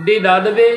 99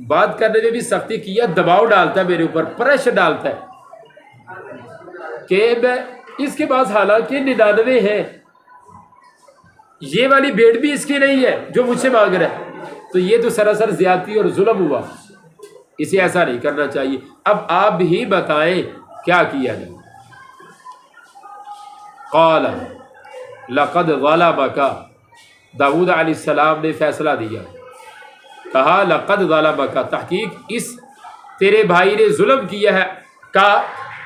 بات کرنے میں بھی سختی کیا، دباؤ ڈالتا ہے میرے اوپر، پریشر ڈالتا ہے کہ میں اس کے پاس حالانکہ 99 ہے، یہ والی بھیڑ بھی اس کی نہیں ہے جو مجھ سے مانگ رہا ہے، تو یہ تو سراسر زیادتی اور ظلم ہوا، اسے ایسا نہیں کرنا چاہیے۔ اب آپ ہی بتائیں کیا کیا نہیں۔ قال لقد ظلمک، داؤد علیہ السلام نے فیصلہ دیا، کہا لقد ظلمک، تحقیق اس تیرے بھائی نے ظلم کیا ہے کا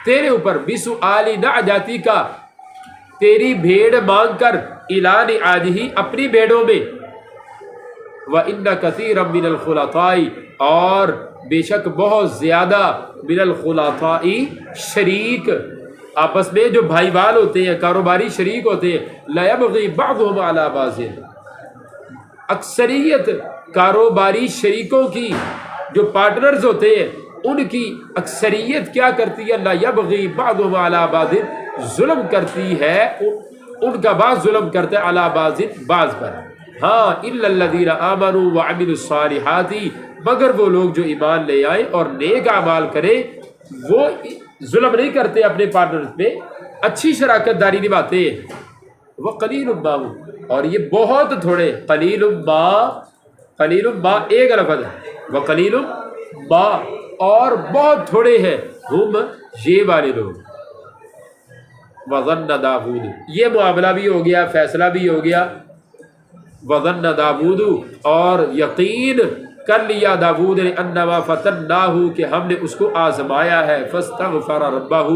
تیرے اوپر، بسؤال نعجتی کا، تیری بھیڑ مانگ کر، الی نعاجہ، اپنی بھیڑوں میں، وَإِنَّ كَثِيرًا مِّنَ الْخُلَطَاءِ، اور بے شک بہت زیادہ، من الخلطاء، شریک، آپس میں جو بھائی بال ہوتے ہیں، کاروباری شریک ہوتے ہیں، لا يبغي بعضهم على بعض، اکثریت کاروباری شریکوں کی، جو پارٹنرز ہوتے ہیں ان کی اکثریت کیا کرتی ہے، لا يبغي بعضهم على بعض، ظلم کرتی ہے، ان کا بعض ظلم کرتا ہے، على بعض، بعض پر، ہاں الا الذين آمنوا وعملوا الصالحات، مگر وہ لوگ جو ایمان لے آئے اور نیک اعمال کرے، وہ ظلم نہیں کرتے اپنے پارٹنرز پہ، اچھی شراکت داری نبھاتے ہیں۔ وقلیل ما، اور یہ بہت تھوڑے، قلیل ما ایک لفظ ہے، وقلیل ما، اور بہت تھوڑے ہیں، ہم یہ والے لوگ۔ وظن داؤد، یہ معاملہ بھی ہو گیا، فیصلہ بھی ہو گیا۔ وظن داؤد، اور یقین کر لیا داؤد نے، انما فتناہ، کہ ہم نے اس کو آزمایا ہے، فاستغفر ربہ،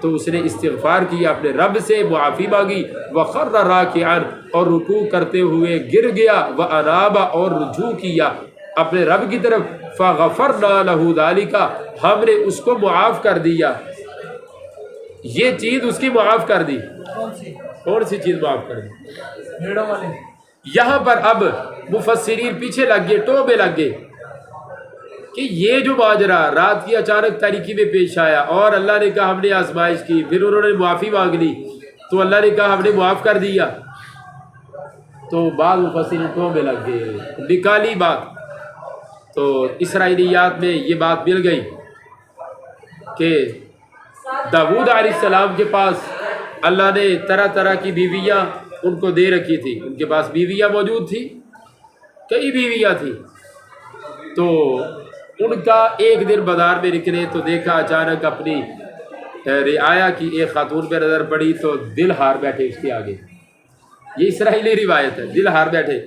تو اس نے استغفار کیا اپنے رب سے، معافی مانگی، وخر راکعا، اور رکوع کرتے ہوئے گر گیا، واناب، اور رجوع کیا اپنے رب کی طرف، فغفرنا لہ ذالک، ہم نے اس کو معاف کر دیا، یہ چیز اس کی معاف کر دی۔ کون سی چیز معاف کر دی؟ یہاں پر اب مفسرین پیچھے لگ گئے، ٹوبے لگ گئے کہ یہ جو ماجرا رات کی اچانک تاریکی میں پیش آیا، اور اللہ نے کہا ہم نے آزمائش کی، پھر انہوں نے معافی مانگ لی، تو اللہ نے کہا ہم نے معاف کر دیا، تو بعض مفسرین ٹوبے لگ گئے، نکالی بات۔ تو اسرائیلیات میں یہ بات مل گئی کہ داؤد علیہ السلام کے پاس اللہ نے طرح طرح کی بیویاں ان کو دے رکھی تھی، ان کے پاس بیویاں موجود تھی، کئی بیویاں تھیں، تو ان کا ایک دن بازار میں نکلے تو دیکھا اچانک اپنی رعایا کی ایک خاتون پہ نظر پڑی، تو دل ہار بیٹھے اس کے آگے، یہ اسرائیلی روایت ہے، دل ہار بیٹھے،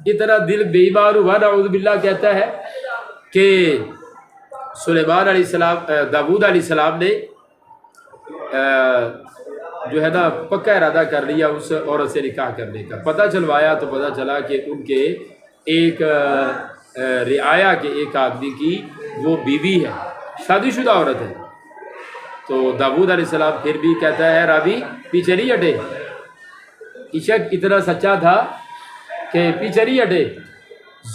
اتنا دل بے ایمان ہوا، نعوذ باللہ، کہتا ہے کہ سلیمان علیہ السلام، داؤد علیہ السلام نے جو ہے نا پکا ارادہ کر لیا اس عورت سے نکاح کرنے کا۔ پتہ چلوایا تو پتہ چلا کہ ان کے ایک رعایا کے ایک آدمی کی وہ بیوی ہے، شادی شدہ عورت ہے۔ تو داؤد علیہ السلام پھر بھی کہتا ہے، راوی پیچھے نہیں ہٹے، عشق اتنا سچا تھا کہ پیچھے نہیں ہٹے،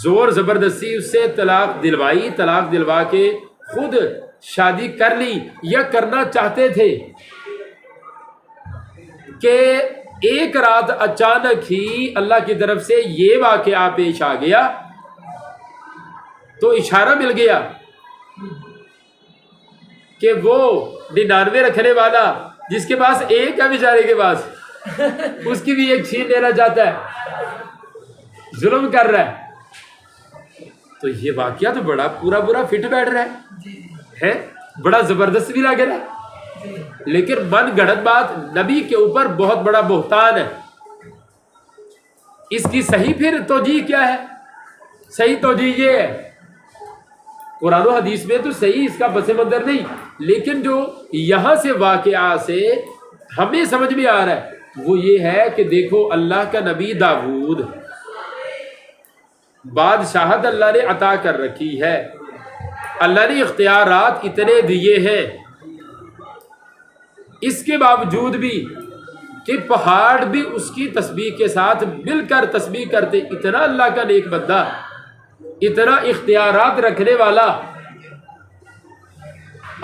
زور زبردستی اس سے طلاق دلوائی، طلاق دلوا کے خود شادی کر لی، یا کرنا چاہتے تھے کہ ایک رات اچانک ہی اللہ کی طرف سے یہ واقعہ پیش آ گیا، تو اشارہ مل گیا کہ وہ 99 رکھنے والا جس کے پاس ایک ہے بیچارے کے پاس، اس کی بھی ایک چھین لینا چاہتا ہے، ظلم کر رہا تو یہ واقعہ تو بڑا پورا فٹ بیٹھ رہا ہے، بڑا زبردست بھی لگ رہا ہے، لیکن من گھڑت بات نبی کے اوپر بہت بڑا بہتان ہے۔ اس کی صحیح پھر توجیہ کیا ہے؟ صحیح توجیہ یہ ہے، قرآن و حدیث میں تو صحیح اس کا پس منظر نہیں، لیکن جو یہاں سے واقعہ سے ہمیں سمجھ میں آ رہا ہے وہ یہ ہے کہ دیکھو اللہ کا نبی داؤد، بادشاہت اللہ نے عطا کر رکھی ہے، اللہ نے اختیارات اتنے دیے ہیں، اس کے باوجود بھی کہ پہاڑ بھی اس کی تسبیح کے ساتھ مل کر تسبیح کرتے، اتنا اللہ کا نیک بندہ، اتنا اختیارات رکھنے والا،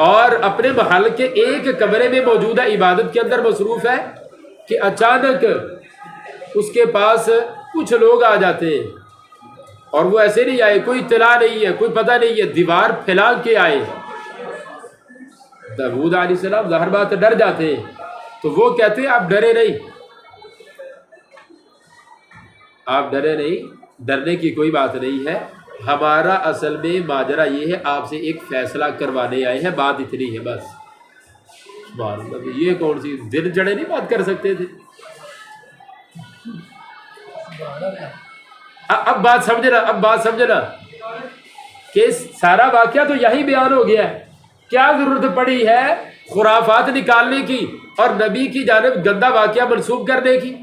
اور اپنے محل کے ایک کمرے میں موجودہ عبادت کے اندر مصروف ہے کہ اچانک اس کے پاس کچھ لوگ آ جاتے ہیں اور وہ ایسے نہیں آئے، کوئی اطلاع نہیں ہے، کوئی پتہ نہیں ہے، دیوار پھیلا کے آئے۔ داؤد علیہ السلام ظاہر بات ڈر جاتے ہیں، تو وہ کہتے ہیں آپ ڈرے نہیں، آپ ڈرے نہیں، ڈرنے کی کوئی بات نہیں ہے، ہمارا اصل میں ماجرا یہ ہے، آپ سے ایک فیصلہ کروانے آئے ہیں، بات اتنی ہے بس۔ سبحان اللہ، یہ کون سی دن جڑے نہیں بات کر سکتے تھے؟ اب بات سمجھنا، اب بات سمجھنا کہ سارا واقعہ تو یہی بیان ہو گیا ہے، کیا ضرورت پڑی ہے خرافات نکالنے کی اور نبی کی جانب گندا واقعہ منسوب کرنے کی؟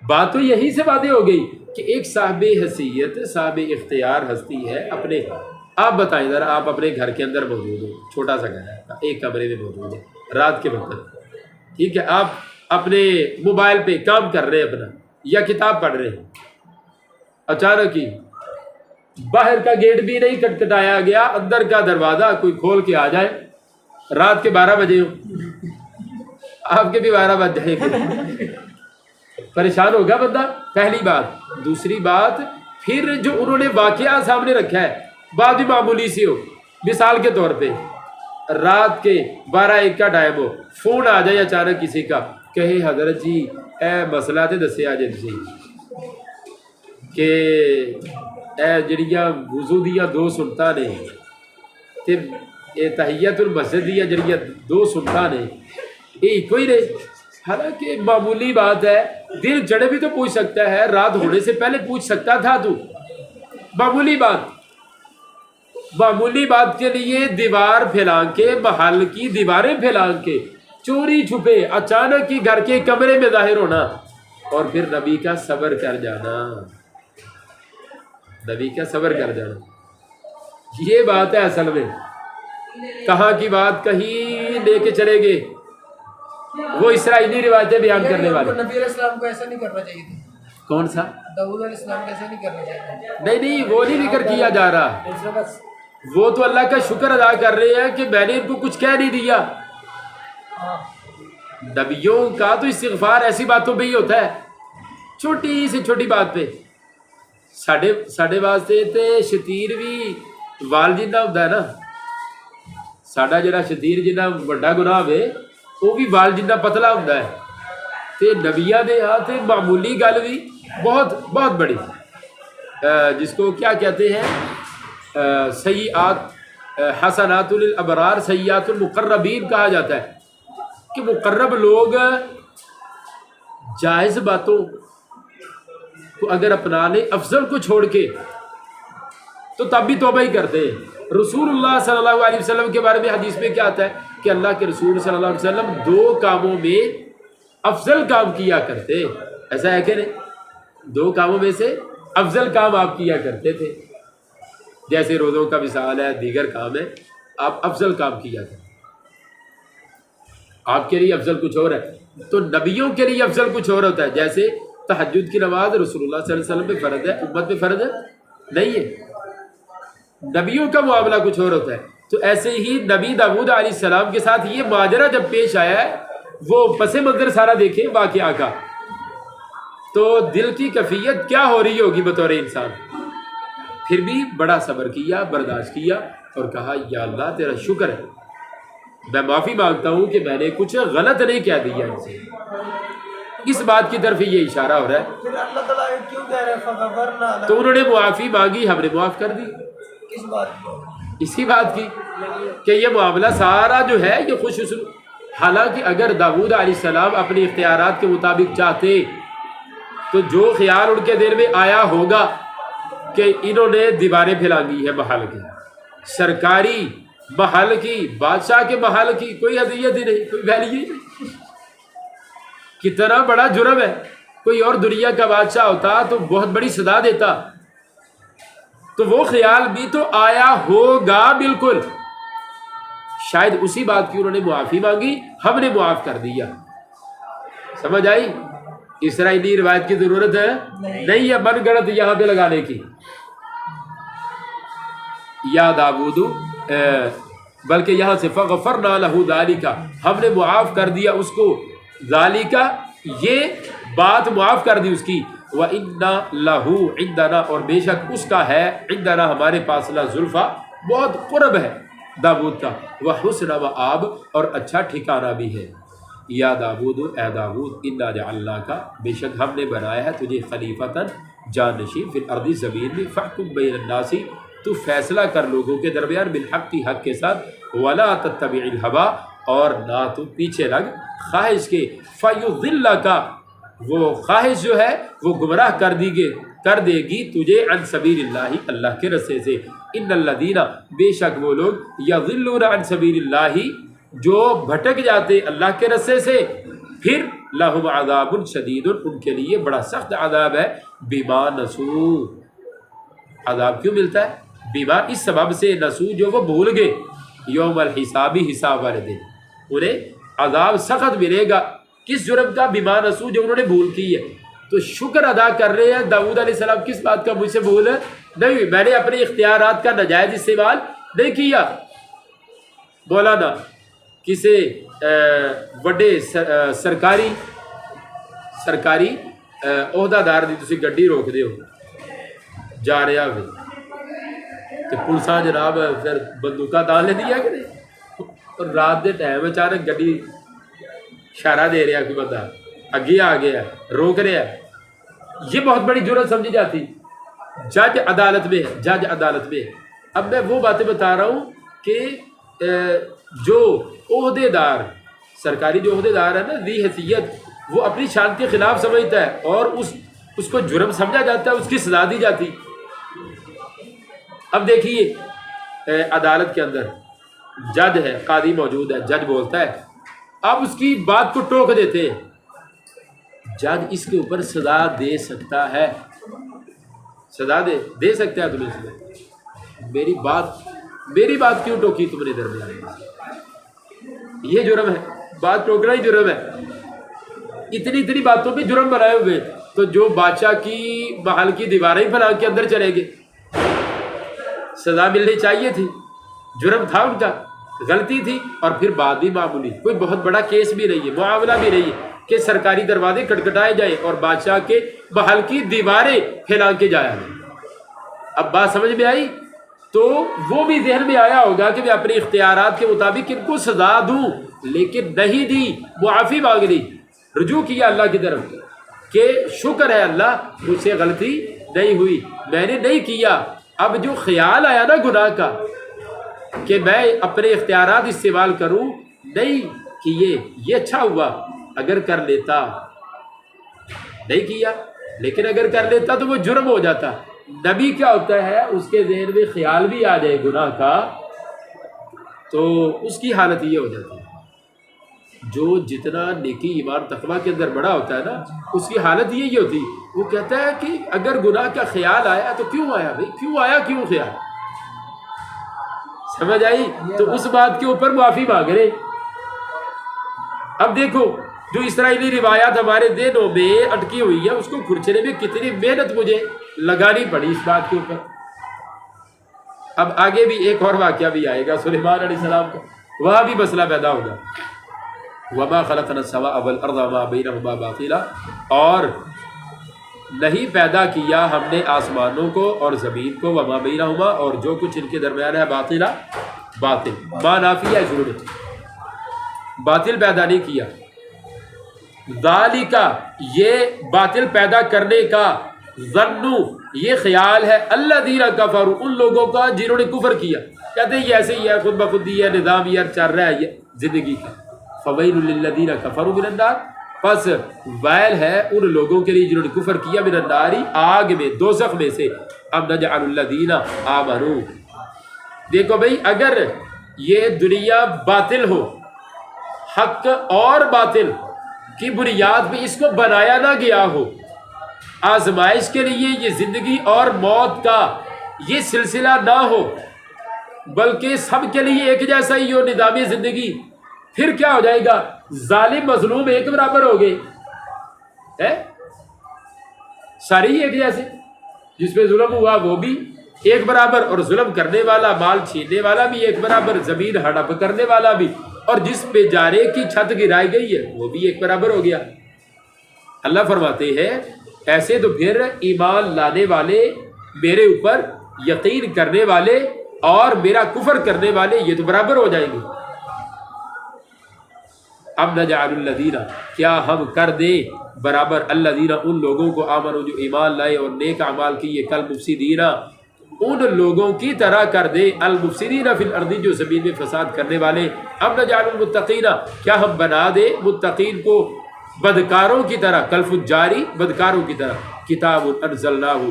بات تو یہی سے واضح ہو گئی کہ ایک صاحب حیثیت، صاحب اختیار ہستی ہے اپنے، آپ بتائیں ذرا، آپ اپنے گھر کے اندر موجود ہو، چھوٹا سا گھر ہے، ایک کمرے میں موجود ہے، رات کے وقت، ٹھیک ہے، آپ اپنے موبائل پہ کام کر رہے ہیں اپنا یا کتاب پڑھ رہے ہیں، اچانک ہی باہر کا گیٹ بھی نہیں کٹکھٹایا گیا، اندر کا دروازہ کوئی کھول کے آ جائے، رات کے 12 بجے ہو، آپ کے بھی 12 بج جائیں گے، پریشان ہوگا بندہ، پہلی بات۔ دوسری بات، پھر جو انہوں نے واقعہ سامنے رکھا ہے بات بھی معمولی سی ہو، مثال کے طور پہ رات کے 12-1 کا ٹائم ہو، فون آ جائے اچانک کسی کا، کہے حضرت جی اے مسئلہ تے دسیا جی تسی کہ اے جڑیاں وضو دیاں 2 سنتاں نے تے اے تحیت المسجد دیاں جڑیاں 2 سنتاں نے یہ کوئی نہیں، حالانکہ معمولی بات ہے، دن چڑھے بھی تو پوچھ سکتا ہے، رات ہونے سے پہلے پوچھ سکتا تھا تو، معمولی بات، معمولی بات کے لیے دیوار پھیلا کے، محل کی دیواریں پھیلا کے چوری چھپے اچانک ہی گھر کے کمرے میں ظاہر ہونا، اور پھر نبی کا صبر کر جانا، نبی کا صبر کر جانا، یہ بات ہے اصل میں۔ کہاں کی بات کہیں لے کے چلے گئے، وہ اسرائیلی روایتیں بیان کرنے والے۔ نبی علیہ السلام کو ایسا نہیں کرنا چاہیے تھا، کون سا؟ داؤد علیہ السلام کو ایسا نہیں کرنا چاہیے۔ نہیں، وہ نہیں ذکر کیا جا رہا، وہ تو اللہ کا شکر ادا کر رہے ہیں کہ میں نے ان کو کچھ کہہ نہیں دیا۔ نبیوں کا تو استغفار ایسی باتوں پہ ہی ہوتا ہے، چھوٹی سے چھوٹی بات پہ۔ ساڈے واسطے تے شتیر بھی وال جنہ ہوتا ہے نا، ساڈا جڑا شتیر جنہ بڑا گناہ ہوئے وہ بھی وال جنہ پتلا ہوتا ہے، تے نبیاں دے ہاں تے معمولی گل بھی بہت بہت بڑی، جس کو کیا کہتے ہیں، سیئات حسنات للابرار سیئات المقربین کہا جاتا ہے، کہ مقرب لوگ جائز باتوں کو اگر اپنا لیں، افضل کو چھوڑ کے، تو تب بھی توبہ ہی کرتے ہیں۔ رسول اللہ صلی اللہ علیہ وسلم کے بارے میں حدیث میں کیا آتا ہے کہ اللہ کے رسول صلی اللہ علیہ وسلم 2 کاموں میں افضل کام کیا کرتے، ایسا ہے کہ نہیں؟ 2 کاموں میں سے افضل کام آپ کیا کرتے تھے، جیسے روزوں کا مثال ہے، دیگر کام ہے، آپ افضل کام کیا کرتے، آپ کے لیے افضل کچھ اور ہے، تو نبیوں کے لیے افضل کچھ اور ہوتا ہے، جیسے تہجد کی نماز رسول اللہ صلی اللہ علیہ وسلم پہ فرض ہے، امت پہ فرض ہے نہیں ہے، نبیوں کا معاملہ کچھ اور ہوتا ہے۔ تو ایسے ہی نبی داؤد علیہ السلام کے ساتھ یہ ماجرا جب پیش آیا ہے، وہ پس منظر سارا دیکھیں واقعہ کا، تو دل کی کیفیت کیا ہو رہی ہوگی بطور انسان، پھر بھی بڑا صبر کیا، برداشت کیا، اور کہا یا اللہ تیرا شکر ہے، میں معافی مانگتا ہوں کہ میں نے کچھ غلط نہیں کہہ دیا ان سے۔ اس بات کی طرف یہ اشارہ ہو رہا ہے، پھر اللہ تعالیٰ کیوں کہہ رہے ہیں فغفرنا لہ؟ تو انہوں نے معافی مانگی، ہم نے معاف کر دی، کس بات کو؟ اسی بات کی کہ یہ معاملہ سارا جو ہے یہ خوش اسلوب، حالانکہ اگر داؤد علیہ السلام اپنے اختیارات کے مطابق چاہتے تو جو خیال ان کے دل میں آیا ہوگا کہ انہوں نے دیواریں پھیلانگی ہے محل کی، سرکاری محل کی، بادشاہ کے محل کی، کوئی اذیت ہی نہیں، کوئی ویلیو ہی نہیں، کتنا بڑا جرم ہے، کوئی اور دنیا کا بادشاہ ہوتا تو بہت بڑی سزا دیتا، تو وہ خیال بھی تو آیا ہوگا بالکل، شاید اسی بات کی انہوں نے معافی مانگی، ہم نے معاف کر دیا۔ سمجھ آئی؟ اسرائیلی روایت کی ضرورت ہے نہیں ہے من گڑت یہاں پہ لگانے کی، یا داؤد، بلکہ یہاں سے فغفرنا لہ ذالک، ہم نے معاف کر دیا اس کو، ذالک یہ بات معاف کر دی اس کی، وَإِنَّا لَهُ عِندَنَا اور بے شک اس کا ہے عندنا ہمارے پاس لَزُلْفَا بہت قرب ہے داود کا، وَحُسْنَ وَآب اور اچھا ٹھکانہ بھی ہے۔ یا داود اے داود انا جعلناک بے شک ہم نے بنایا ہے تجھے خلیفتاً جانشین فی الارض زمین میں، فاحکم بین الناس تو فیصلہ کر لوگوں کے درمیان بالحق کی حق کے ساتھ، ولا تتبع الہوا اور نہ تو پیچھے لگ خواہش کے، فیضلک وہ خواہش جو ہے وہ گمراہ کر دے گی تجھے عن سبیل اللہ اللہ کے رستے سے۔ ان الذین بے شک وہ لوگ یضلون عن سبیل اللہ جو بھٹک جاتے اللہ کے رستے سے، پھر لہم عذاب شدید ان کے لیے بڑا سخت عذاب ہے، بما نسو عذاب کیوں ملتا ہے؟ بما اس سبب سے نسو جو وہ بھول گئے، یوم الحسابی حساب والے دن انہیں عذاب سخت ملے گا۔ کس جرم کا؟ بما نسو جو انہوں نے بھول کی ہے۔ تو شکر ادا کر رہے ہیں داؤد علیہ السلام کس بات کا؟ مجھ سے بھول نہیں، میں نے اپنے اختیارات کا ناجائز استعمال نہیں کیا۔ مولانا کسی بڑے سرکاری عہدہ دار دی تسی گڈی روک دے ہو جا رہا ہوئے تو پولیساں جناب پھر بندوقہ دان لے دیا کہ نہیں، اور رات دے ٹائم اچانک گڈی اشارہ دے رہا کوئی بندہ اگے آ گیا روک رہا ہے، یہ بہت بڑی جرات سمجھی جاتی۔ جج عدالت میں ہے، جج عدالت میں ہے۔ اب میں وہ باتیں بتا رہا ہوں کہ جو عہدے دار سرکاری جو عہدے دار ہے نا ذی حیثیت، وہ اپنی شان کے خلاف سمجھتا ہے اور اس کو جرم سمجھا جاتا ہے، اس کی سزا دی جاتی۔ اب دیکھیے عدالت کے اندر جج ہے، قاضی موجود ہے، جج بولتا ہے، اب اس کی بات کو ٹوک دیتے ہیں، جج اس کے اوپر سزا دے سکتا ہے، سزا دے سکتا ہے تمہیں سزا۔ میری بات کیوں ٹوکی تم نے درمیان میں؟ یہ جرم ہے، بات ٹوکنا ہی جرم ہے۔ اتنی باتوں پہ جرم بنائے ہوئے، تو جو بادشاہ کی محل کی دیواریں ہی بنا کے اندر چلے گئے، سزا ملنی چاہیے تھی، جرم تھا ان کا، غلطی تھی، اور پھر بات بھی معمولی، کوئی بہت بڑا کیس بھی نہیں ہے، معاملہ بھی نہیں ہے کہ سرکاری دروازے کھٹکھٹائے جائے اور بادشاہ کے محل کی دیواریں پھیلا کے جایا جائے۔ اب بات سمجھ میں آئی؟ تو وہ بھی ذہن میں آیا ہوگا کہ میں اپنے اختیارات کے مطابق ان کو سزا دوں، لیکن نہیں دی، معافی مانگ لی، رجوع کیا اللہ کی طرف کہ شکر ہے اللہ مجھ سے غلطی نہیں ہوئی، میں نے نہیں کیا۔ اب جو خیال آیا نا گناہ کا کہ میں اپنے اختیارات استعمال کروں، نہیں کیے، یہ اچھا ہوا، اگر کر لیتا، نہیں کیا، لیکن اگر کر لیتا تو وہ جرم ہو جاتا۔ نبی کیا ہوتا ہے، اس کے ذہن میں خیال بھی آ جائے گناہ کا تو اس کی حالت یہ ہو جاتی ہے، جو جتنا نیکی ایمان تقویٰ کے اندر بڑا ہوتا ہے نا، اس کی حالت یہی ہوتی، وہ کہتا ہے کہ اگر گناہ کا خیال آیا تو کیوں آیا بھائی، کیوں آیا، کیوں خیال، سمجھ آئی؟ تو اس بات کے اوپر معافی مانگ رہے۔ اب دیکھو جو اسرائیلی روایات ہمارے ذہنوں میں اٹکی ہوئی ہے، اس کو کھرچنے میں کتنی محنت مجھے لگانی پڑی اس بات کے اوپر۔ اب آگے بھی ایک اور واقعہ بھی آئے گا سلیمان علیہ السلام کا، وہاں بھی مسئلہ پیدا ہوگا۔ وما خلقنا السماء والارض وما بینہما باطلا، اور نہیں پیدا کیا ہم نے آسمانوں کو اور زمین کو، وما بینہما اور جو کچھ ان کے درمیان ہے، باطلا باطل، ما نافی ہے شروع میں، باطل پیدا نہیں کیا۔ ذالک یہ باطل پیدا کرنے کا، ظنو یہ خیال ہے، الذین کفروا ان لوگوں کا جنہوں نے کفر کیا، کہتے ہیں یہ ایسے ہی ہے، خود بخود یہ نظام یہ چل رہا ہے یہ زندگی کا۔ فویل للذین کفروا من النار، پس ویل ہے ان لوگوں کے لیے جنہوں نے کفر کیا، من النار آگ میں، دوزخ میں سے۔ ام نجعل الذین آمنوا، دیکھو بھئی اگر یہ دنیا باطل ہو، حق اور باطل کی بنیاد پہ اس کو بنایا نہ گیا ہو، آزمائش کے لیے یہ زندگی اور موت کا یہ سلسلہ نہ ہو، بلکہ سب کے لیے ایک جیسا ہی ہو نظام زندگی، پھر کیا ہو جائے گا؟ ظالم مظلوم ایک برابر ہو گئے، سارے ہی ایک جیسے، جس پہ ظلم ہوا وہ بھی ایک برابر، اور ظلم کرنے والا، مال چھیننے والا بھی ایک برابر، زمین ہڑپ کرنے والا بھی، اور جس پہ جارے کی چھت گرائی گئی ہے وہ بھی ایک برابر ہو گیا۔ اللہ فرماتے ہیں ایسے تو پھر ایمان لانے والے، میرے اوپر یقین کرنے والے اور میرا کفر کرنے والے یہ تو برابر ہو جائیں گے۔ اب نجعل الذین، کیا ہم کر دیں برابر الذین ان لوگوں کو آمنوا جو ایمان لائے اور نیک اعمال کیے، کل مفسدین ان لوگوں کی طرح کر دے، المفسدین فی الارض جو زمین میں فساد کرنے والے۔ اب نجعل المتقین، کیا ہم بنا دے متقین کو بدکاروں کی طرح، کالفجاری بدکاروں کی طرح۔ کتاب انزلناہ،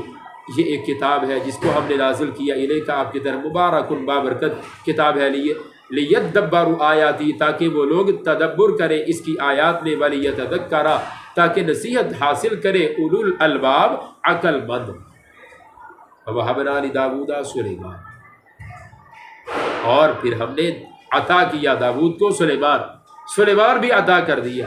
یہ ایک کتاب ہے جس کو ہم نے نازل کیا الیک آپ کی طرف، مبارک بابرکت کتاب ہے، لیدبروا آیاتی تاکہ وہ لوگ تدبر کریں اس کی آیات میں، ولیتذکر تاکہ نصیحت حاصل کرے اولو الالباب عقل مند۔ وَوَهَبْنَا لِدَاوُودَ سُلَيْمَانَ، اور پھر ہم نے عطا کیا داود کو سلیمان بھی عطا کر دیا۔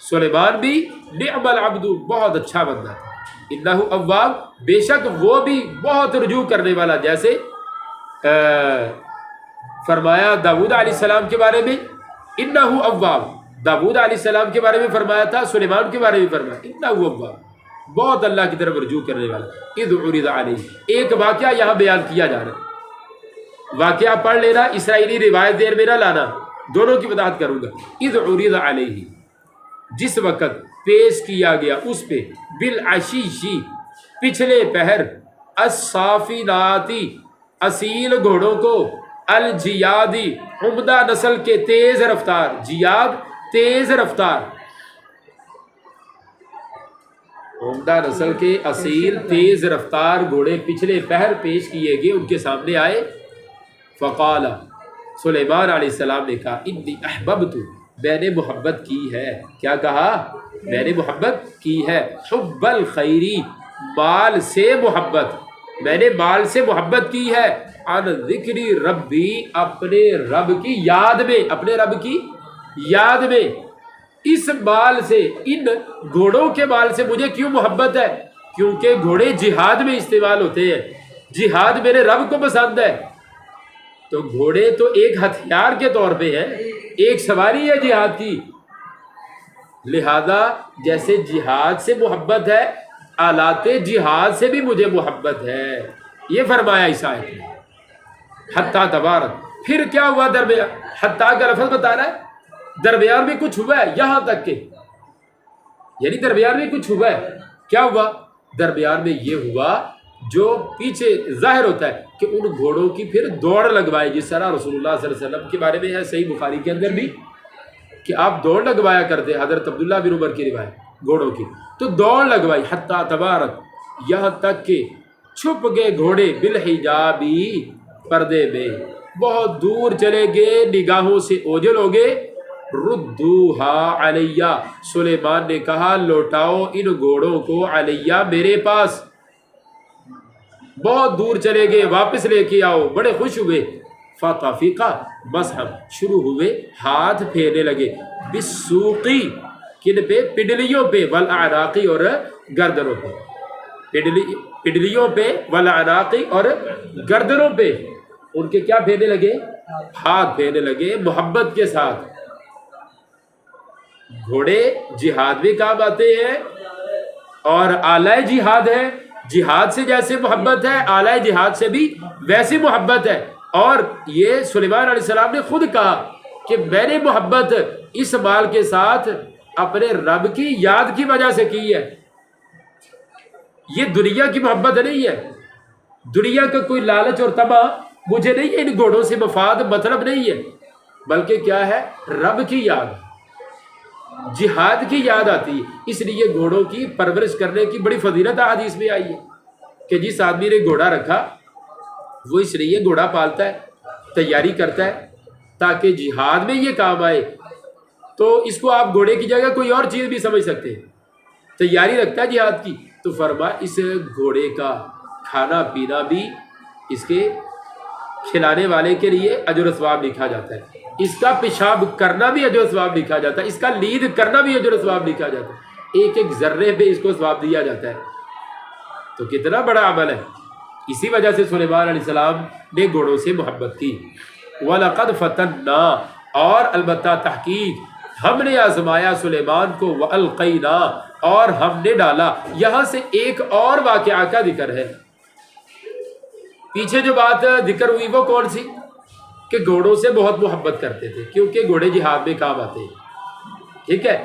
سلیمان بھی نعم العبد، بہت اچھا بندہ تھا، انہ اواب، بے شک وہ بھی بہت رجوع کرنے والا، جیسے فرمایا داود علیہ السلام کے بارے میں انہ اواب، داود علیہ السلام کے بارے میں فرمایا تھا، سلیمان کے بارے میں فرمایا انہ اواب، بہت اللہ کی طرف رجوع کرنے والا۔ اذ عرض علیہ، ایک واقعہ یہاں بیان کیا جا رہا ہے، واقعہ پڑھ لینا، اسرائیلی روایت دیر میں نہ لانا، دونوں کی وضاحت کروں گا۔ اذ عرض علیہ، جس وقت پیش کیا گیا اس پہ، بالعشیشی پچھلے پہر، الصافناتی اصیل گھوڑوں کو، الجیادی عمدہ نسل کے تیز رفتار، جیاد تیز رفتار، عمدہ نسل کے اصیل تیز رفتار گھوڑے پچھلے پہر پیش کیے گئے، ان کے سامنے آئے۔ فقال، سلیمان علیہ السلام نے کہا، انی احببت، میں نے محبت کی ہے، کیا کہا؟ میں نے محبت کی ہے، حب الخیری، مال سے محبت، میں نے مال سے محبت کی ہے، عن ذکری ربی، اپنے رب کی یاد میں، اپنے رب کی یاد میں۔ اس مال سے، ان گھوڑوں کے مال سے مجھے کیوں محبت ہے؟ کیونکہ گھوڑے جہاد میں استعمال ہوتے ہیں، جہاد میرے رب کو پسند ہے۔ تو گھوڑے تو ایک ہتھیار کے طور پہ ہے، ایک سواری ہے جہاد کی، لہذا جیسے جہاد سے محبت ہے، آلات جہاد سے بھی مجھے محبت ہے، یہ فرمایا اس آیت میں۔ حتیٰ تبارک، پھر کیا ہوا درمیان، حتیٰ کا لفظ بتا رہا ہے درمیان میں کچھ ہوا ہے، یہاں تک کہ یعنی درمیان میں کچھ ہوا ہے، کیا ہوا؟ درمیان میں یہ ہوا جو پیچھے ظاہر ہوتا ہے کہ ان گھوڑوں کی پھر دوڑ لگوائی، جس طرح رسول اللہ صلی اللہ علیہ وسلم کے بارے میں ہے صحیح بخاری کے اندر بھی کہ آپ دوڑ لگوایا کرتے، حضرت عبداللہ بن عمر کی روایت گھوڑوں کی، تو دوڑ لگوائی۔ حتیٰ تبارک، یہاں تک کہ چھپ گئے گھوڑے، بالحجابی، پردے میں، بہت دور چلے گئے، نگاہوں سے اوجھل ہو گئے۔ ردوہا علیہ، سلیمان نے کہا لوٹاؤ ان گھوڑوں کو، علیہ میرے پاس، بہت دور چلے گئے، واپس لے کے آؤ، بڑے خوش ہوئے۔ فطفقا، بس ہم شروع ہوئے ہاتھ پھیرنے لگے، بالسوقی، کن پہ؟ پڈلیوں پہ، والاعناقی، اور گردنوں پہ، پڈلیوں پہ، والاعناقی، اور گردنوں پہ، ان کے کیا پھیرنے لگے؟ ہاتھ پھیرنے لگے، محبت کے ساتھ۔ گھوڑے جہاد بھی کام آتے ہیں اور آلہ جہاد ہے، جہاد سے جیسے محبت ہے، آلہ جہاد سے بھی ویسی محبت ہے۔ اور یہ سلیمان علیہ السلام نے خود کہا کہ میں نے محبت اس مال کے ساتھ اپنے رب کی یاد کی وجہ سے کی ہے، یہ دنیا کی محبت نہیں ہے، دنیا کا کوئی لالچ اور طمع مجھے نہیں ہے، ان گھوڑوں سے مفاد مطلب نہیں ہے، بلکہ کیا ہے؟ رب کی یاد، جہاد کی یاد آتی ہے۔ اس لیے گھوڑوں کی پرورش کرنے کی بڑی فضیلت حدیث میں آئی ہے کہ جس آدمی نے گھوڑا رکھا وہ اس لیے گھوڑا پالتا ہے، تیاری کرتا ہے تاکہ جہاد میں یہ کام آئے، تو اس کو آپ گھوڑے کی جگہ کوئی اور چیز بھی سمجھ سکتے ہیں، تیاری رکھتا ہے جہاد کی، تو فرمایا اس گھوڑے کا کھانا پینا بھی اس کے کھلانے والے کے لیے اجر و ثواب لکھا جاتا ہے، اس کا پیشاب کرنا بھی اجر و ثواب لکھا جاتا ہے، اس کا لید کرنا بھی اجر و ثواب لکھا جاتا ہے، ایک ایک ذرے پہ اس کو ثواب دیا جاتا ہے، تو کتنا بڑا عمل ہے۔ اسی وجہ سے سلیمان علیہ السلام نے گھوڑوں سے محبت کی۔ وَلَقَدْ فَتَنَّا، اور البتہ تحقیق ہم نے آزمایا سلیمان کو، وَأَلْقَيْنَا، اور ہم نے ڈالا. یہاں سے ایک اور واقعہ کا ذکر ہے. پیچھے جو بات ذکر ہوئی وہ کون سی؟ کہ گھوڑوں سے بہت محبت کرتے تھے کیونکہ گھوڑے جہاد میں کام آتے ہیں. ٹھیک ہے.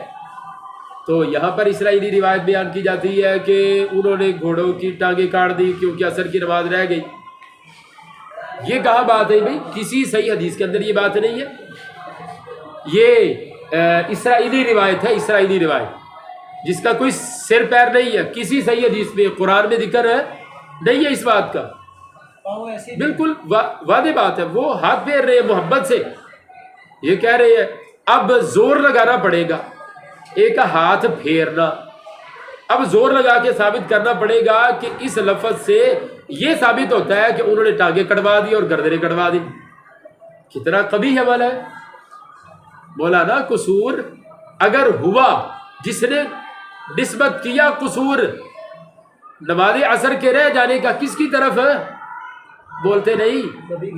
تو یہاں پر اسرائیلی روایت بیان کی جاتی ہے کہ انہوں نے گھوڑوں کی ٹانگیں کاٹ دی کیونکہ عصر کی نماز رہ گئی. یہ کہاں بات ہے بھائی؟ کسی صحیح حدیث کے اندر یہ بات نہیں ہے. یہ اسرائیلی روایت ہے، اسرائیلی روایت جس کا کوئی سر پیر نہیں ہے. کسی صحیح حدیث میں قرآن میں ذکر ہے نہیں ہے اس بات کا. بالکل واضح بات ہے. وہ ہاتھ پھیر رہے ہیں محبت سے. یہ کہہ رہے ہیں اب زور لگانا پڑے گا. ایک ہاتھ پھیرنا، اب زور لگا کے ثابت کرنا پڑے گا کہ اس لفظ سے یہ ثابت ہوتا ہے کہ انہوں نے ٹانگیں کٹوا دی اور گردنیں کٹوا دی. کتنا قبیح حوالہ ہے. مولانا قصور اگر ہوا، جس نے نسبت کیا قصور نماز عصر کے رہ جانے کا کس کی طرف ہے؟ بولتے نہیں،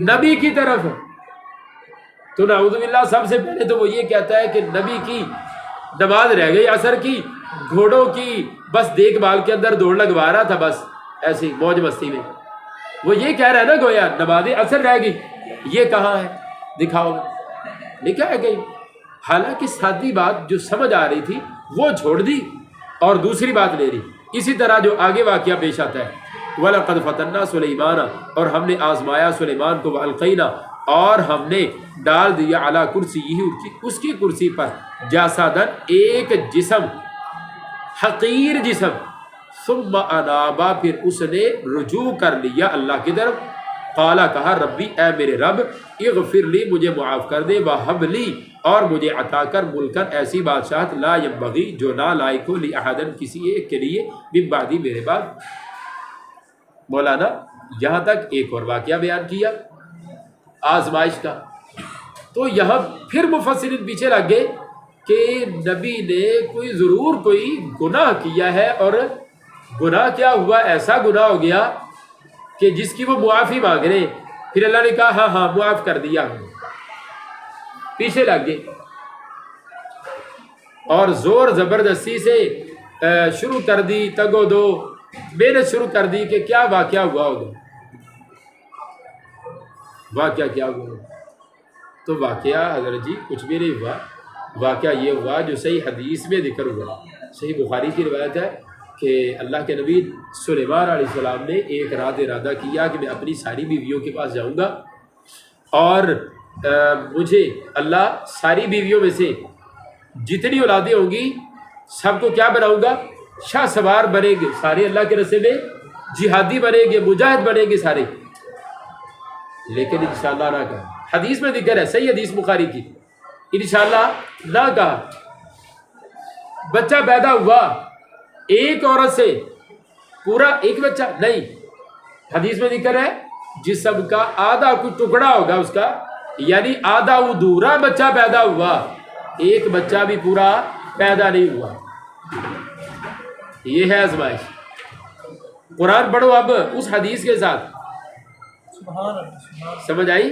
نبی کی طرف. تو نعوذ باللہ سب سے پہلے تو وہ یہ کہتا ہے کہ نبی کی نماز رہ گئی عصر کی، گھوڑوں کی بس دیکھ بھال کے اندر دوڑ لگوا رہا تھا بس ایسی موج مستی میں. وہ یہ کہہ رہا ہے نا گویا نماز عصر رہ گئی. یہ کہاں ہے؟ دکھاؤ. لکھا ہے کہیں؟ حالانکہ سادی بات جو سمجھ آ رہی تھی وہ چھوڑ دی اور دوسری بات لے رہی. اسی طرح جو آگے واقعہ پیش آتا ہے وَلَقَدْ فَتَنَّا سُلَيْمَانَ، اور ہم نے آزمایا سلیمان کو، وَأَلْقَيْنَا، اور ہم نے ڈال دیا عَلَىٰ كُرْسِيِّهِ، اس کی کرسی پر، جَاسَدًا، ایک جسم، حقیر جسم، ثُمَّ أَنَابَ، پھر اس نے رجوع کر لیا اللہ کی طرف. قالا، کہا، ربی، اے میرے رب، اغفر لی، مجھے معاف کر دے، وہب لی، اور مجھے عطا کر، ملکن، ایسی بادشاہت، لا ينبغی، جو نہ لائق ہو، لأحد، کسی ایک کے لیے، من بعدی، میرے بعد. مولانا یہاں تک ایک اور واقعہ بیان کیا آزمائش کا. تو یہاں پھر مفسرین پیچھے لگ گئے کہ نبی نے ضرور کوئی گناہ کیا ہے، اور گناہ کیا ہوا؟ ایسا گناہ ہو گیا کہ جس کی وہ معافی مانگ رہے. پھر اللہ نے کہا ہاں معاف کر دیا. پیچھے لگ گئے اور زور زبردستی سے شروع کر دی، تگ و دو، محنت شروع کر دی کہ کیا واقعہ ہوا ہوگا. واقعہ کیا ہوا؟ تو واقعہ حضرت جی کچھ بھی نہیں ہوا. واقعہ یہ ہوا جو صحیح حدیث میں ذکر ہوا. صحیح بخاری کی روایت ہے کہ اللہ کے نبی سلیمان علیہ السلام نے ایک رات ارادہ کیا کہ میں اپنی ساری بیویوں کے پاس جاؤں گا اور مجھے اللہ ساری بیویوں میں سے جتنی اولادیں ہوں گی سب کو کیا بناؤں گا؟ شاہ سوار بنیں گے سارے، اللہ کے راستے میں جہادی بنیں گے، مجاہد بنیں گے سارے. لیکن انشاءاللہ نہ کہا. حدیث میں ذکر ہے، صحیح حدیث بخاری کی، انشاءاللہ نہ کہا. بچہ پیدا ہوا ایک عورت سے، پورا ایک بچہ نہیں. حدیث میں ذکر ہے جسم کا آدھا کوئی ٹکڑا ہوگا اس کا، یعنی آدھا ادھورا بچہ پیدا ہوا، ایک بچہ بھی پورا پیدا نہیں ہوا. یہ ہے آزمائش. قرآن پڑھو اب اس حدیث کے ساتھ. سمجھ آئی؟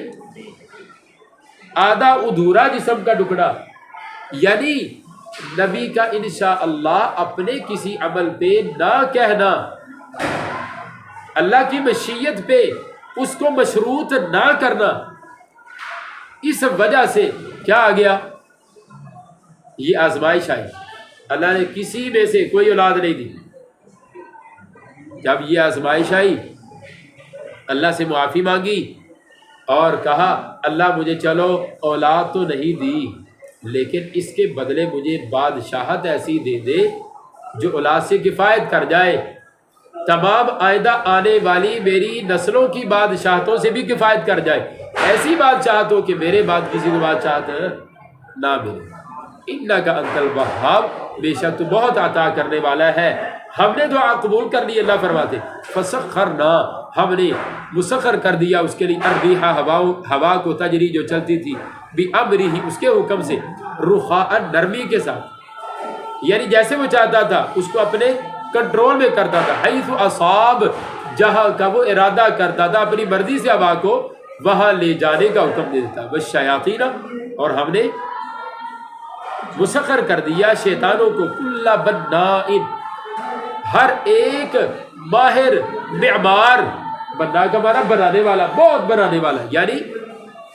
آدھا ادھورا جسم کا ٹکڑا، یعنی نبی کا انشاءاللہ اپنے کسی عمل پہ نہ کہنا، اللہ کی مشیت پہ اس کو مشروط نہ کرنا. اس وجہ سے کیا آ گیا؟ یہ آزمائش آئی. اللہ نے کسی میں سے کوئی اولاد نہیں دی. جب یہ آزمائش آئی اللہ سے معافی مانگی اور کہا اللہ مجھے چلو اولاد تو نہیں دی لیکن اس کے بدلے مجھے بادشاہت ایسی دے دے جو اولاد سے کفایت کر جائے، تمام آئندہ آنے والی میری نسلوں کی بادشاہتوں سے بھی کفایت کر جائے. ایسی بادشاہت ہو کہ میرے بعد کسی کو بادشاہت نہ ملے. انک انت الوہاب، بے شک تو بہت عطا کرنے والا ہے. ہم نے دعا قبول کر لی. اللہ فرماتے فسخرنا، ہم نے مسخر کر دیا اس کے لیے الريح، ہوا کو، تجری جو چلتی تھی، بامرہ، اس کے حکم سے، رخاء، نرمی کے ساتھ، یعنی جیسے وہ چاہتا تھا اس کو اپنے کنٹرول میں کرتا تھا. حیث اصاب، جہاں کا وہ ارادہ کرتا تھا اپنی مرضی سے ہوا کو وہاں لے جانے کا حکم دے دیتا. والشیاطین، اور ہم نے مسخر کر دیا شیطانوں کو کل بناء، ہر ایک ماہر معمار، بنا کا مانا بنانے والا، بہت بنانے والا، یعنی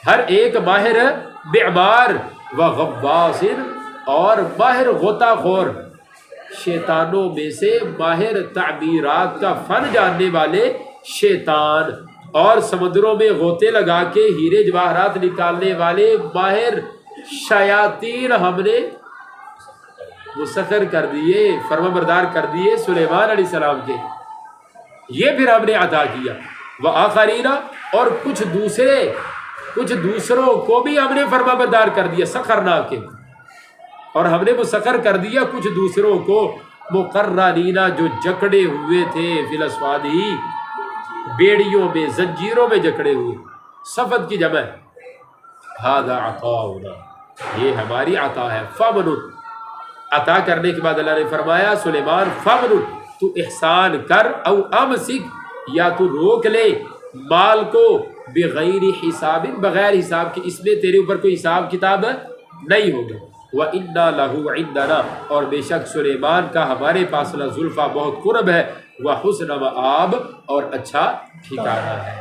ہر ایک ماہر معمار، و غواص، اور ماہر غوطہ خور، شیطانوں میں سے ماہر تعمیرات کا فن جاننے والے شیطان، اور سمندروں میں غوطے لگا کے ہیرے جواہرات نکالنے والے ماہر شیاطین ہم نے مسخر کر دیے، فرما بردار کر دیے سلیمان علیہ السلام کے، یہ پھر ہم نے عطا کیا۔ وآخرین، اور کچھ دوسروں کو بھی ہم نے فرما بردار کر دیا، سخرنا کے، اور ہم نے مسخر کر دیا کچھ دوسروں کو، مقرنین، جو جکڑے ہوئے تھے، فی الاسفاد، بیڑیوں میں، زنجیروں میں جکڑے ہوئے، صفد کی جمع ہے، ھذا عطاؤنا، یہ ہماری عطا ہے، فمن، عطا کرنے کے بعد اللہ نے فرمایا سلیمان فمن، تو احسان کر، او امسک، یا تو روک لے مال کو، بغیر حساب، بغیر حساب کے، اس میں تیرے اوپر کوئی حساب کتاب نہیں ہوگا، وَإِنَّا لَهُ عِنْدَنَا، اور بے شک سلیمان کا ہمارے پاس لزلفیٰ بہت قرب ہے، وَحُسْنَ مآب، اور اچھا ٹھکانہ ہے۔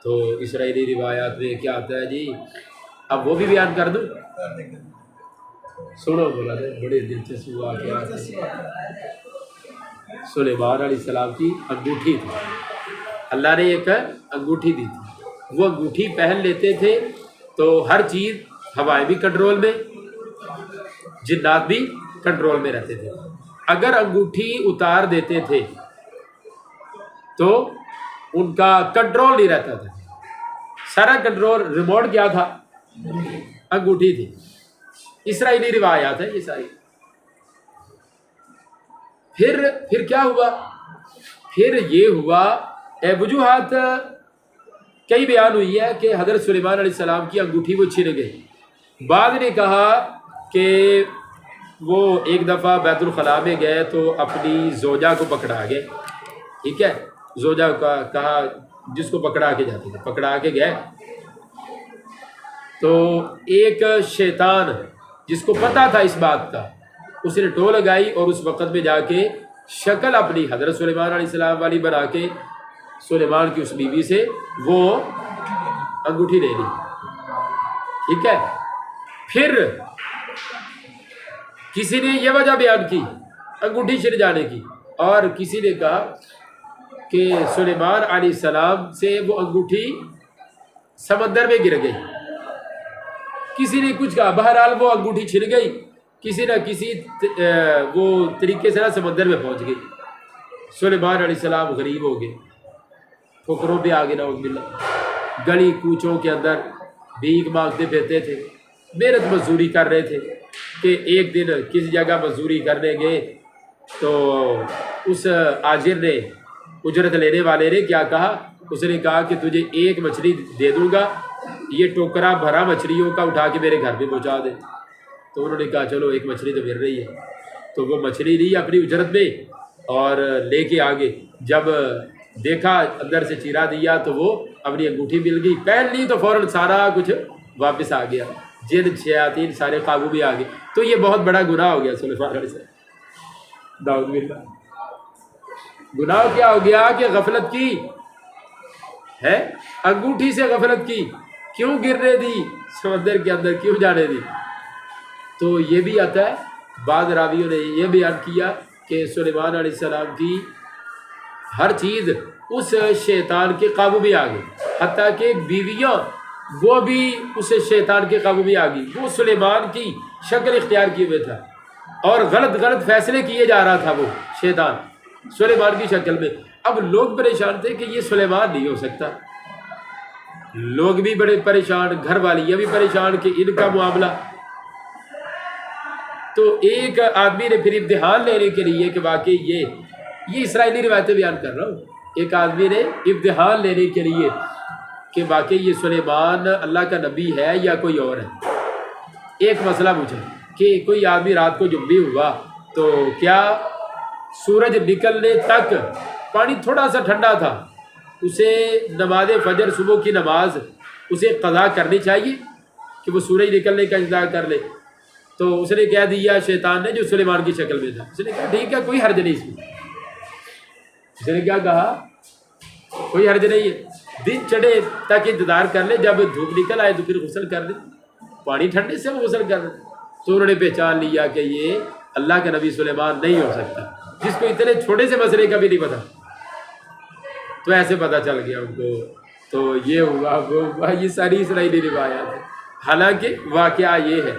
تو اسرائیلی روایات میں کیا آتا ہے جی، اب وہ بھی بیان کر دوں، سنو بولا دے، بڑے دلچسپ واقعات ہیں۔ سلیمان علیہ السلام کی انگوٹھی تھی، اللہ نے ایک انگوٹھی دی تھی، وہ انگوٹھی پہن لیتے تھے تو ہر چیز، ہوائیں بھی کنٹرول میں، جنات بھی کنٹرول میں رہتے تھے۔ اگر انگوٹھی اتار دیتے تھے تو ان کا کنٹرول نہیں رہتا تھا، سارا کنٹرول، ریموٹ کیا تھا؟ انگوٹھی تھی۔ اسرائیلی روایات ہیں یہ ساری۔ پھر کیا ہوا؟ پھر یہ ہوا، وجوہات کئی بیان ہوئی ہے کہ حضرت سلیمان علیہ السلام کی انگوٹھی وہ چھن گئی۔ بعض نے کہا کہ وہ ایک دفعہ بیت الخلاء میں گئے تو اپنی زوجہ کو پکڑا گئے، ٹھیک ہے، زوجہ کا کہا جس کو پکڑا کے جاتے تھے، پکڑا کے گئے تو ایک شیطان جس کو پتہ تھا اس بات کا، اس نے ٹو لگائی اور اس وقت میں جا کے شکل اپنی حضرت سلیمان علیہ السلام والی بنا کے سلیمان کی اس بیوی سے وہ انگوٹھی لے لی، ٹھیک ہے۔ پھر کسی نے یہ وجہ بیان کی انگوٹھی چھن جانے کی، اور کسی نے کہا کہ سلیمان علیہ السلام سے وہ انگوٹھی سمندر میں گر گئی، کسی نے کچھ کہا، بہرحال وہ انگوٹھی چھن گئی، کسی نہ کسی وہ طریقے سے سمندر میں پہنچ گئی۔ سلیمان علیہ السلام غریب ہو گئے، ٹھوکروں پہ آگے نعوذ باللہ، گلی کوچوں کے اندر بھیک مانگتے پھرتے تھے، محنت مزدوری کر رہے تھے کہ ایک دن کسی جگہ مزدوری کرنے گئے تو اس آجر نے، اجرت لینے والے نے کیا کہا، اس نے کہا کہ تجھے ایک مچھلی دے دوں گا، یہ ٹوکرا بھرا مچھلیوں کا اٹھا کے میرے گھر پہ پہنچا دے۔ تو انہوں نے کہا چلو ایک مچھلی تو مل رہی ہے، تو وہ مچھلی لی اپنی اجرت میں اور لے کے آگے، جب دیکھا اندر سے چیرا دیا تو وہ اپنی انگوٹھی مل گئی، پہن لی تو فوراً سارا کچھ واپس آ گیا، جن شیاطین سارے قابو بھی آ گئے۔ تو یہ بہت بڑا گناہ ہو گیا سلیمان علیہ السلام، نعوذ باللہ۔ گناہ کیا ہو گیا کہ غفلت کی ہے، انگوٹھی سے غفلت کی، کیوں گرنے دی سمندر کے اندر، کیوں جانے دی؟ تو یہ بھی آتا ہے، بعض راویوں نے یہ بیان کیا کہ سلیمان علیہ السلام کی ہر چیز اس شیطان کے قابو میں آ گئی، حتیٰ کہ بیویاں وہ بھی اس شیطان کے قابو میں آ گئی، وہ سلیمان کی شکل اختیار کیے ہوئے تھا اور غلط فیصلے کیے جا رہا تھا وہ شیطان سلیمان کی شکل میں۔ اب لوگ پریشان تھے کہ یہ سلیمان نہیں ہو سکتا، لوگ بھی بڑے پریشان، گھر والیاں بھی پریشان کہ ان کا معاملہ۔ تو ایک آدمی نے پھر امتحان لینے کے لیے کہ واقعی یہ اسرائیلی روایتیں بیان کر رہا ہوں، ایک آدمی نے امتحان لینے کے لیے کہ واقعی یہ سلیمان اللہ کا نبی ہے یا کوئی اور ہے، ایک مسئلہ پوچھا کہ کوئی آدمی رات کو جب بھی ہوا تو کیا سورج نکلنے تک پانی تھوڑا سا ٹھنڈا تھا، اسے نماز فجر صبح کی نماز اسے قضا کرنی چاہیے؟ کہ وہ سورج نکلنے کا انتظار کر لے، تو اس نے کہہ دیا شیطان نے، جو سلیمان کی شکل میں تھا، اس نے کہا ٹھیک ہے کوئی حرج نہیں اس میں. اس نے کیا کہا؟ کوئی حرج نہیں ہے، دن چڑھے تک انتظار کر لے، جب دھوپ نکل آئے تو پھر غسل کر لے، پانی ٹھنڈے سے وہ غسل کر لے. تو انہوں نے پہچان لیا کہ یہ اللہ کے نبی سلیمان نہیں ہو سکتا، جس کو اتنے چھوٹے سے مسئلے کا بھی نہیں پتا. تو ایسے پتہ چل گیا ان کو. تو یہ ہوا وہ ہوا، یہ ساری اسرائیلی روایات ہے. حالانکہ واقعہ یہ ہے